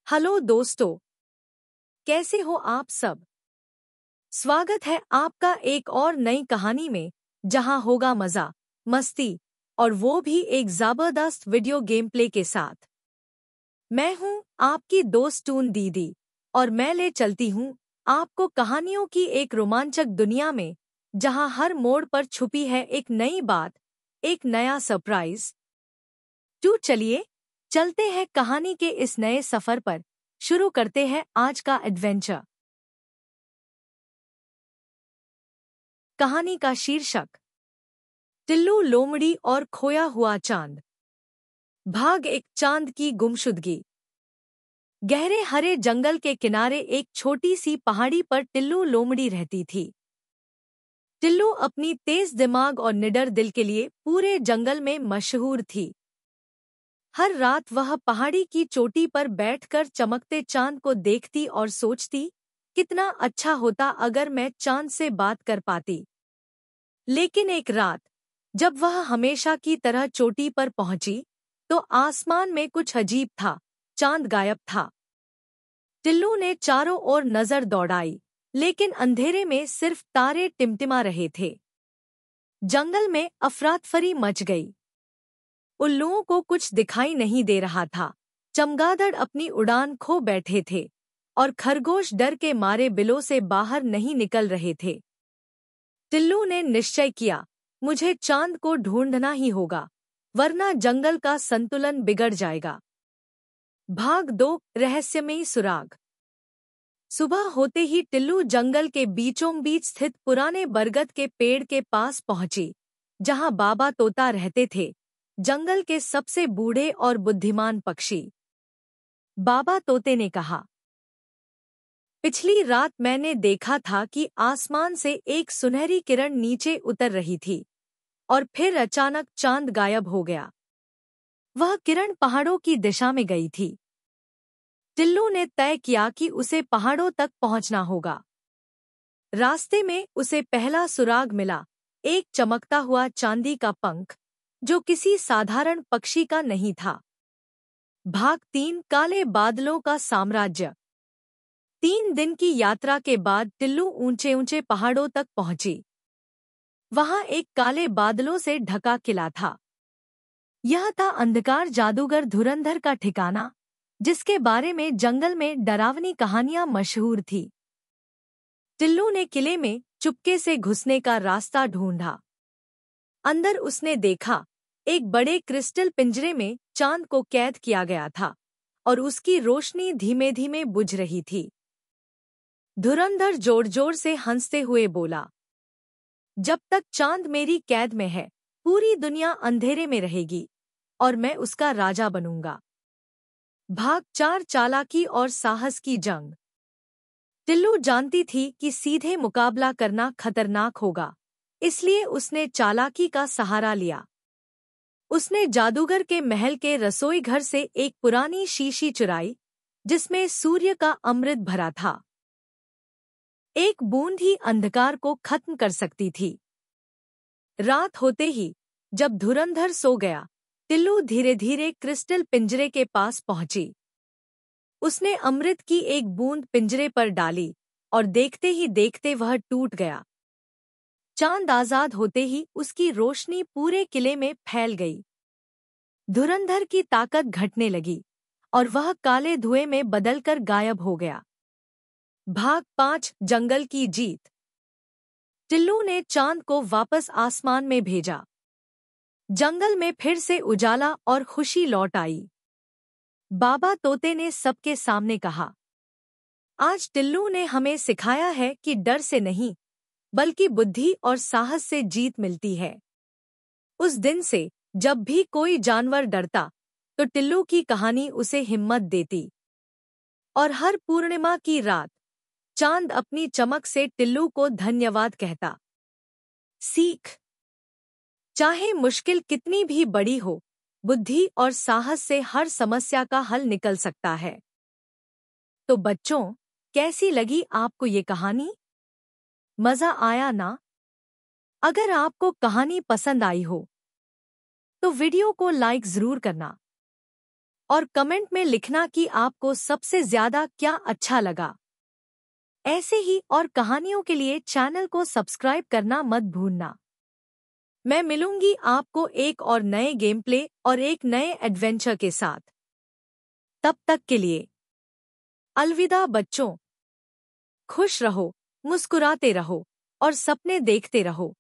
Hello दोस्तों, कैसे हो आप सब। स्वागत है आपका एक और नई कहानी में, जहां होगा मजा, मस्ती और वो भी एक जबरदस्त वीडियो गेम प्ले के साथ। मैं हूं आपकी दोस्त टून दीदी और मैं ले चलती हूं आपको कहानियों की एक रोमांचक दुनिया में, जहां हर मोड़ पर छुपी है एक नई बात, एक नया सरप्राइज। तो चलिए चलते हैं कहानी के इस नए सफर पर। शुरू करते हैं आज का एडवेंचर। कहानी का शीर्षक, टिल्लू लोमड़ी और खोया हुआ चांद। भाग एक, चांद की गुमशुदगी। गहरे हरे जंगल के किनारे एक छोटी सी पहाड़ी पर टिल्लू लोमड़ी रहती थी। टिल्लू अपनी तेज दिमाग और निडर दिल के लिए पूरे जंगल में मशहूर थी। हर रात वह पहाड़ी की चोटी पर बैठकर चमकते चांद को देखती और सोचती, कितना अच्छा होता अगर मैं चांद से बात कर पाती। लेकिन एक रात, जब वह हमेशा की तरह चोटी पर पहुंची, तो आसमान में कुछ अजीब था। चांद गायब था। टिल्लू ने चारों ओर नजर दौड़ाई, लेकिन अंधेरे में सिर्फ तारे टिमटिमा रहे थे। जंगल में अफरातफरी मच गई। उल्लुओं को कुछ दिखाई नहीं दे रहा था। चमगादड़ अपनी उड़ान खो बैठे थे और खरगोश डर के मारे बिलों से बाहर नहीं निकल रहे थे। टिल्लू ने निश्चय किया, मुझे चांद को ढूंढना ही होगा, वरना जंगल का संतुलन बिगड़ जाएगा। भाग 2, रहस्यमयी सुराग। सुबह होते ही टिल्लू जंगल के बीचों बीच स्थित पुराने बरगद के पेड़ के पास पहुंची, जहां बाबा तोता रहते थे, जंगल के सबसे बूढ़े और बुद्धिमान पक्षी। बाबा तोते ने कहा, पिछली रात मैंने देखा था कि आसमान से एक सुनहरी किरण नीचे उतर रही थी और फिर अचानक चांद गायब हो गया। वह किरण पहाड़ों की दिशा में गई थी। टिल्लू ने तय किया कि उसे पहाड़ों तक पहुंचना होगा। रास्ते में उसे पहला सुराग मिला, एक चमकता हुआ चांदी का पंख, जो किसी साधारण पक्षी का नहीं था। भाग 3, काले बादलों का साम्राज्य। 3 दिन की यात्रा के बाद टिल्लू ऊंचे ऊंचे पहाड़ों तक पहुंची। वहां एक काले बादलों से ढका किला था। यह था अंधकार जादूगर धुरंधर का ठिकाना, जिसके बारे में जंगल में डरावनी कहानियां मशहूर थी। टिल्लू ने किले में चुपके से घुसने का रास्ता ढूंढा। अंदर उसने देखा, एक बड़े क्रिस्टल पिंजरे में चांद को कैद किया गया था और उसकी रोशनी धीमे धीमे बुझ रही थी। धुरंधर जोर जोर से हंसते हुए बोला, जब तक चांद मेरी कैद में है, पूरी दुनिया अंधेरे में रहेगी और मैं उसका राजा बनूंगा। भाग 4, चालाकी और साहस की जंग। टिल्लू जानती थी कि सीधे मुकाबला करना खतरनाक होगा, इसलिए उसने चालाकी का सहारा लिया। उसने जादूगर के महल के रसोई घर से एक पुरानी शीशी चुराई, जिसमें सूर्य का अमृत भरा था। एक बूंद ही अंधकार को खत्म कर सकती थी। रात होते ही, जब धुरंधर सो गया, टिल्लू धीरे धीरे क्रिस्टल पिंजरे के पास पहुंची। उसने अमृत की एक बूंद पिंजरे पर डाली और देखते ही देखते वह टूट गया। चांद आजाद होते ही उसकी रोशनी पूरे किले में फैल गई। धुरंधर की ताकत घटने लगी और वह काले धुएं में बदलकर गायब हो गया। भाग 5, जंगल की जीत। टिल्लू ने चांद को वापस आसमान में भेजा। जंगल में फिर से उजाला और खुशी लौट आई। बाबा तोते ने सबके सामने कहा, आज टिल्लू ने हमें सिखाया है कि डर से नहीं, बल्कि बुद्धि और साहस से जीत मिलती है। उस दिन से जब भी कोई जानवर डरता, तो टिल्लू की कहानी उसे हिम्मत देती। और हर पूर्णिमा की रात, चांद अपनी चमक से टिल्लू को धन्यवाद कहता। सीख, चाहे मुश्किल कितनी भी बड़ी हो, बुद्धि और साहस से हर समस्या का हल निकल सकता है। तो बच्चों, कैसी लगी आपको ये कहानी? मजा आया ना? अगर आपको कहानी पसंद आई हो, तो वीडियो को लाइक जरूर करना। और कमेंट में लिखना कि आपको सबसे ज्यादा क्या अच्छा लगा। ऐसे ही और कहानियों के लिए चैनल को सब्सक्राइब करना मत भूलना। मैं मिलूंगी आपको एक और नए गेम प्ले और एक नए एडवेंचर के साथ। तब तक के लिए अलविदा बच्चों। खुश रहो, मुस्कुराते रहो और सपने देखते रहो।